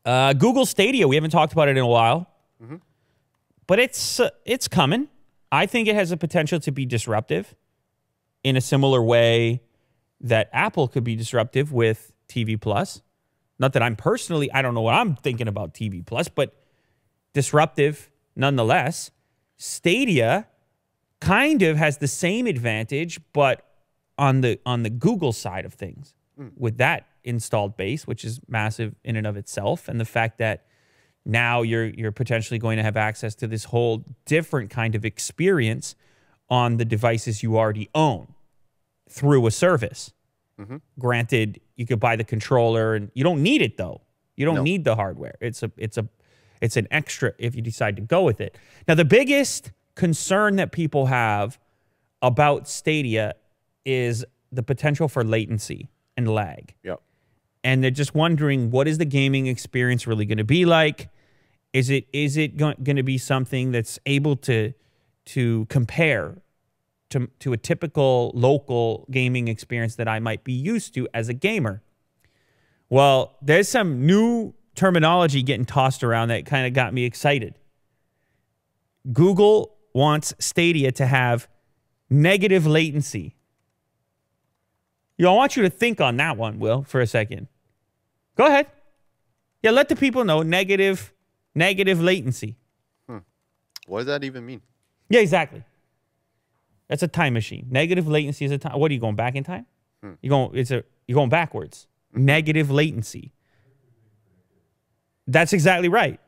Google Stadia, we haven't talked about it in a while, but it's coming. I think it has the potential to be disruptive in a similar way that Apple could be disruptive with TV Plus. Not that I don't know what I'm thinking about TV Plus, but disruptive nonetheless. Stadia kind of has the same advantage, but on the Google side of things with that installed base, which is massive in and of itself, and the fact that now you're potentially going to have access to this whole different kind of experience on the devices you already own through a service. Granted, you could buy the controller, and you don't need it though. You don't need the hardware. It's an extra if you decide to go with it. Now, the biggest concern that people have about Stadia is the potential for latency and lag. Yep. And they're just wondering, what is the gaming experience really going to be like? Is it going to be something that's able to compare to a typical local gaming experience that I might be used to as a gamer? Well, there's some new terminology getting tossed around that kind of got me excited. Google wants Stadia to have negative latency. I want you to think on that one, Will, for a second. Go ahead. Yeah, let the people know negative latency. What does that even mean? Yeah, exactly. That's a time machine. Negative latency is a time. What are you going back in time? You're going backwards. Negative latency. That's exactly right.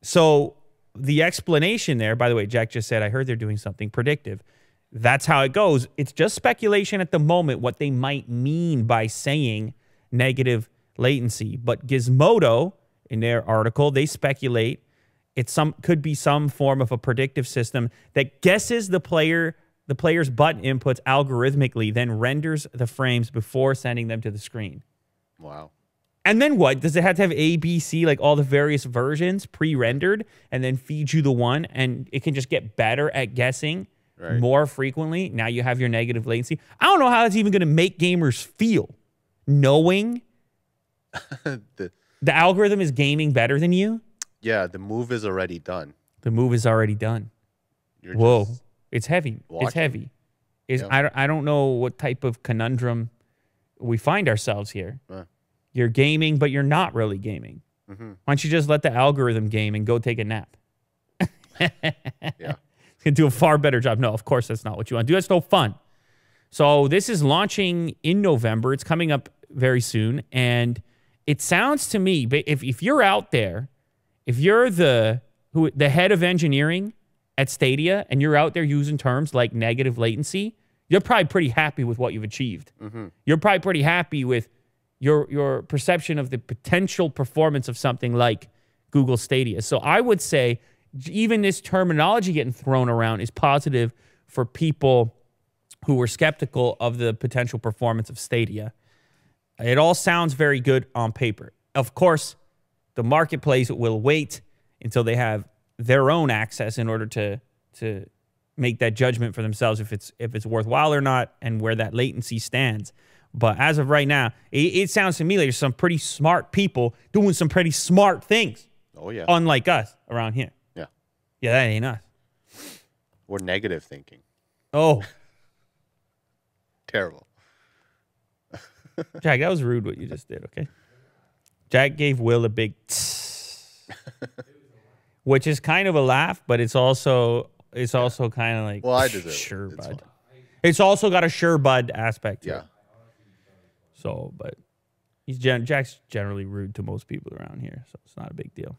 So the explanation there, by the way, Jack just said, I heard they're doing something predictive. That's how it goes. It's just speculation at the moment what they might mean by saying negative latency. But Gizmodo, in their article, they speculate could be some form of a predictive system that guesses the player's button inputs algorithmically, then renders the frames before sending them to the screen. Wow. And then what? Does it have to have A, B, C, like all the various versions pre-rendered, and then feed you the one, and it can just get better at guessing more frequently? Now you have your negative latency. I don't know how that's even going to make gamers feel, knowing the algorithm is gaming better than you. Yeah, the move is already done. The move is already done. Whoa. It's heavy. Watching. It's heavy. I don't know what type of conundrum we find ourselves here. You're gaming, but you're not really gaming. Why don't you just let the algorithm game and go take a nap? Yeah. It's going to do a far better job. No, of course, that's not what you want to do. That's no fun. So this is launching in November. It's coming up very soon. And it sounds to me, if you're out there, if you're the head of engineering at Stadia and you're out there using terms like negative latency, you're probably pretty happy with what you've achieved. You're probably pretty happy with your perception of the potential performance of something like Google Stadia. So I would say even this terminology getting thrown around is positive for people who were skeptical of the potential performance of Stadia. It all sounds very good on paper. Of course, the marketplace will wait until they have their own access in order to make that judgment for themselves if it's worthwhile or not and where that latency stands. But as of right now, it sounds to me like there's some pretty smart people doing some pretty smart things. Oh, yeah. Unlike us around here. Yeah. Yeah, that ain't us. We're negative thinking. Oh. Terrible. Jack, that was rude what you just did, okay? Jack gave Will a big which is kind of a laugh, but it's also kind of like, well, I deserve sure, it. bud. It's also got a sure bud aspect to it. So, but Jack's generally rude to most people around here, so it's not a big deal.